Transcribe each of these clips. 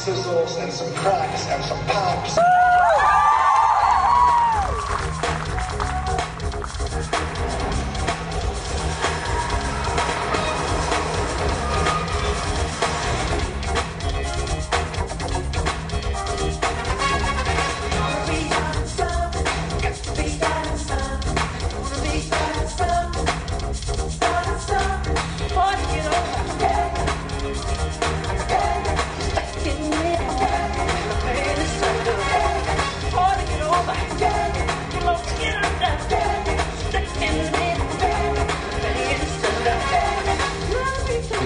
sizzles and some cracks and some pops.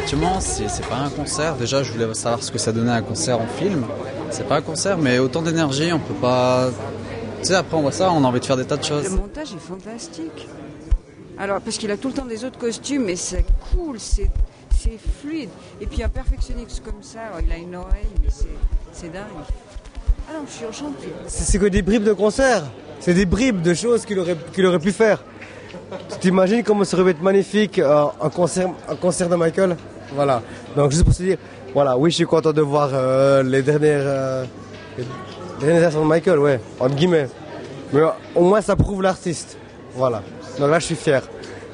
Effectivement, c'est pas un concert. Déjà, je voulais savoir ce que ça donnait un concert en film. C'est pas un concert, mais autant d'énergie, on peut pas. Tu sais, après on voit ça, on a envie de faire des tas de choses. Le montage est fantastique. Alors, parce qu'il a tout le temps des autres costumes, mais c'est cool, c'est fluide. Et puis un perfectionniste comme ça, il a une oreille, mais c'est dingue. Ah non, je suis enchantée. C'est que des bribes de concert. C'est des bribes de choses qu'il aurait pu faire. Tu t'imagines comment ça aurait été magnifique un concert de Michael? Voilà. Donc juste pour se dire, voilà, oui, je suis content de voir les dernières versions de Michael, ouais, entre guillemets. Mais au moins ça prouve l'artiste. Voilà. Donc là, je suis fier.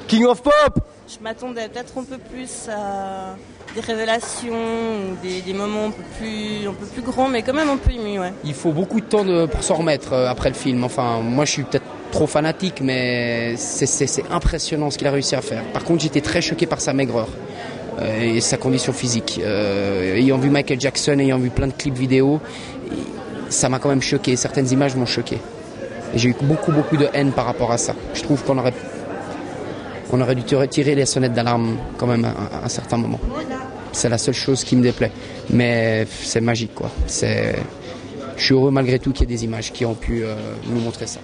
King of Pop! Je m'attendais peut-être un peu plus à des révélations ou des moments un peu plus grands, mais quand même un peu émus, ouais. Il faut beaucoup de temps pour s'en remettre après le film. Enfin, moi, je suis peut-être trop fanatique, mais c'est impressionnant ce qu'il a réussi à faire. Par contre, j'étais très choqué par sa maigreur et sa condition physique. Ayant vu Michael Jackson, ayant vu plein de clips vidéo, ça m'a quand même choqué. Certaines images m'ont choqué. Et j'ai eu beaucoup de haine par rapport à ça. Je trouve qu'on aurait dû tirer les sonnettes d'alarme quand même à un certain moment. C'est la seule chose qui me déplaît. Mais c'est magique, quoi. Je suis heureux malgré tout qu'il y ait des images qui ont pu nous montrer ça.